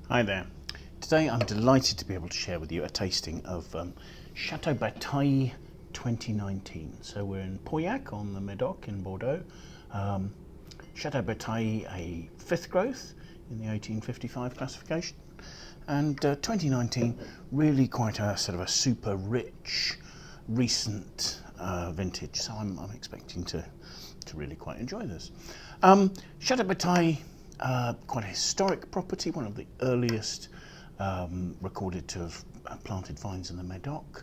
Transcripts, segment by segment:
Hi there. Today I'm delighted to be able to share with you a tasting of Chateau Batailley 2019. So we're in Pauillac on the Médoc in Bordeaux. Chateau Batailley, a fifth growth in the 1855 classification, and 2019 really quite a sort of a super rich, recent vintage. So I'm expecting to really quite enjoy this. Chateau Batailley, quite a historic property, one of the earliest recorded to have planted vines in the Médoc,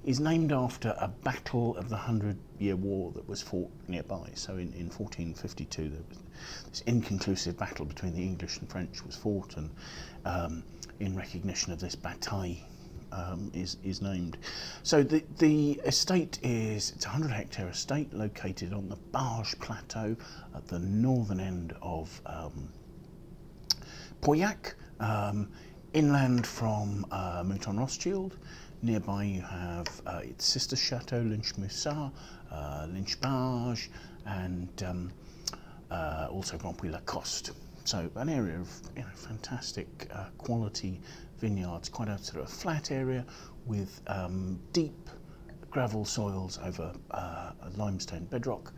is named after a battle of the 100-Year War that was fought nearby. So in 1452 there was this inconclusive battle between the English and French was fought, and in recognition of this bataille is named. So the estate it's a 100-hectare estate located on the Boire Plateau at the northern end of Pauillac, inland from Mouton-Rothschild. Nearby you have its sister chateau, Lynch-Moussat, Lynch-Barge, and also Pauillac. So an area of fantastic quality vineyards, quite a sort of flat area with deep gravel soils over limestone bedrock,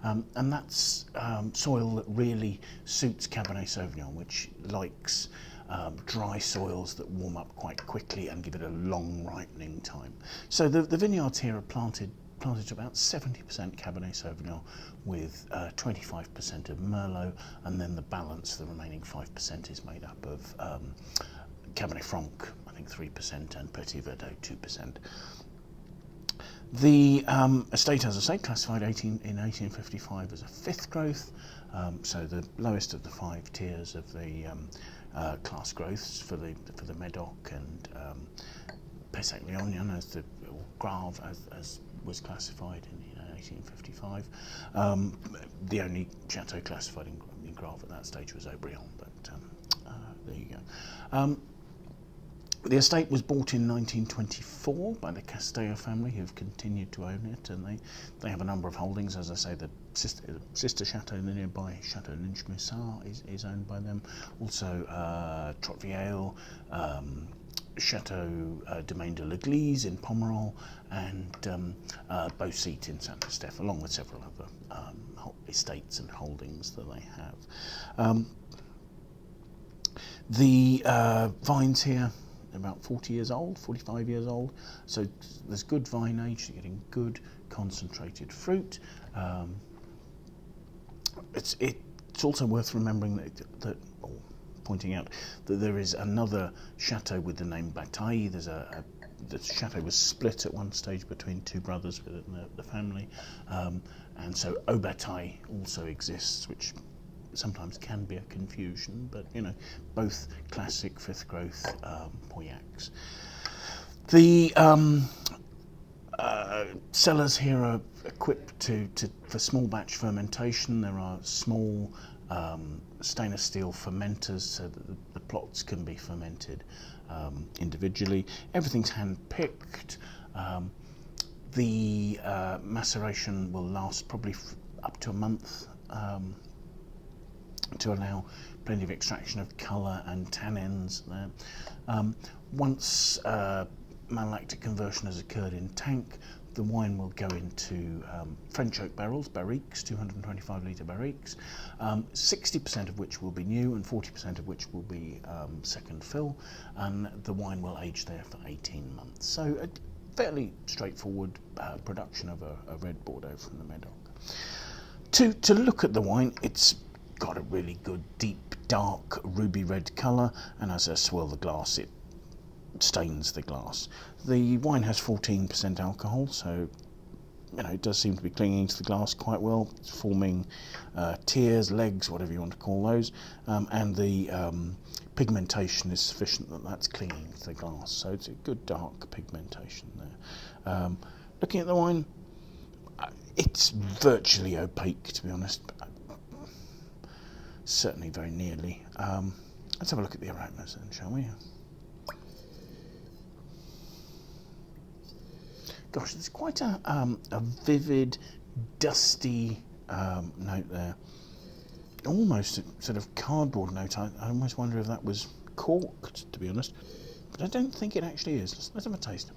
and that's soil that really suits Cabernet Sauvignon, which likes dry soils that warm up quite quickly and give it a long ripening time. So the vineyards here are planted to about 70% Cabernet Sauvignon with 25% of Merlot, and then the balance, the remaining 5%, is made up of Cabernet Franc, I think 3%, and Petit Verdot 2%. The estate, as I say, classified in 1855 as a fifth growth, so the lowest of the 5 tiers of the class growths for the Médoc and Petit as Graves as was classified in 1855. The only chateau classified in Graves at that stage was Aubryon, but there you go. The estate was bought in 1924 by the Casteja family, who've continued to own it, and they have a number of holdings. As I say, the sister chateau nearby, Chateau Lynch-Moussat, is owned by them. Also, Trotvieille, Chateau Domaine de l'Église in Pomerol, and Beaucite in Saint-Estèphe, along with several other estates and holdings that they have. The vines here, about 40 years old, 45 years old, so there's good vine age, you're getting good concentrated fruit. It's also worth remembering or pointing out that there is another chateau with the name Batailley. The chateau was split at one stage between 2 brothers within the family, and so Au Batailley also exists, which sometimes can be a confusion, but both classic fifth growth Pauillacs. The cellars here are equipped for small batch fermentation. There are small stainless steel fermenters so that the plots can be fermented individually. Everything's hand picked. The maceration will last probably up to a month, to allow plenty of extraction of colour and tannins there. Once malolactic conversion has occurred in tank, the wine will go into French oak barrels, barriques, 225 litre barriques, 60% of which will be new and 40% of which will be second fill, and the wine will age there for 18 months. So a fairly straightforward production of a red Bordeaux from the Médoc. To look at the wine, it's got a really good deep dark ruby red colour, and as I swirl the glass it stains the glass. The wine has 14% alcohol, so it does seem to be clinging to the glass quite well. It's forming tears, legs, whatever you want to call those, and the pigmentation is sufficient that's clinging to the glass, so it's a good dark pigmentation there. Looking at the wine, it's virtually opaque, to be honest. Certainly very nearly. Let's have a look at the aromas then, shall we? Gosh, there's quite a vivid, dusty note there. almost a sort of cardboard note. I almost wonder if that was corked, to be honest, but I don't think it actually is. Let's have a taste.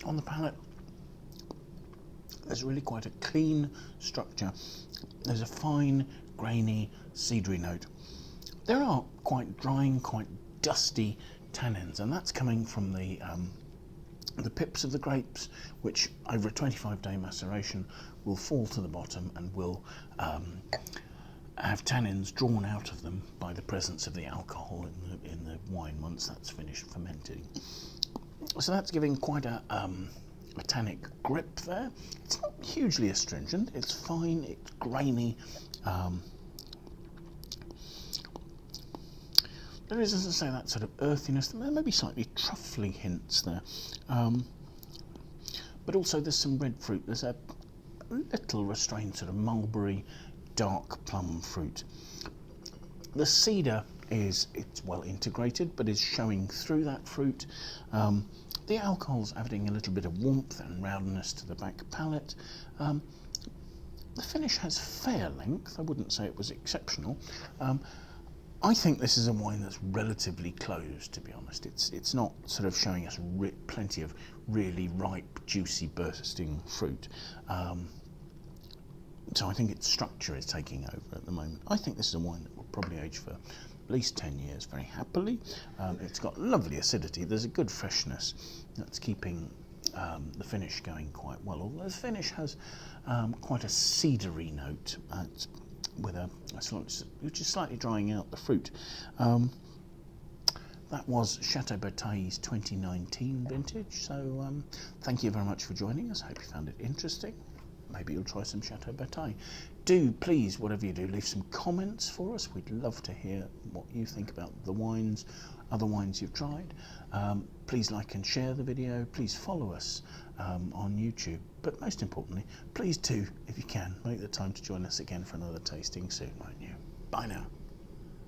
On the palate, there's really quite a clean structure. There's a fine, grainy, cedary note. There are quite drying, quite dusty tannins, and that's coming from the pips of the grapes, which over a 25-day maceration will fall to the bottom and will have tannins drawn out of them by the presence of the alcohol in the wine once that's finished fermenting. So that's giving quite a tannic grip there. It's not hugely astringent, it's fine, it's grainy. There is, as I say, that sort of earthiness. There may be slightly truffly hints there. But also there's some red fruit. There's a little restrained sort of mulberry, dark plum fruit. The cedar it's well integrated, but is showing through that fruit. The alcohol's adding a little bit of warmth and roundness to the back palate. The finish has fair length. I wouldn't say it was exceptional. I think this is a wine that's relatively closed, to be honest. It's not sort of showing us plenty of really ripe, juicy, bursting fruit. So I think its structure is taking over at the moment. I think this is a wine that will probably age for at least 10 years very happily. It's got lovely acidity. There's a good freshness that's keeping the finish going quite well. Although the finish has quite a cedary note with which is slightly drying out the fruit. That was Chateau Batailley's 2019 vintage. So thank you very much for joining us. I hope you found it interesting. Maybe you'll try some Chateau Batailley. Do please, whatever you do, leave some comments for us. We'd love to hear what you think about the wines, other wines you've tried. Please like and share the video. Please follow us on YouTube. But most importantly, please do, if you can, make the time to join us again for another tasting soon, won't you? Bye now.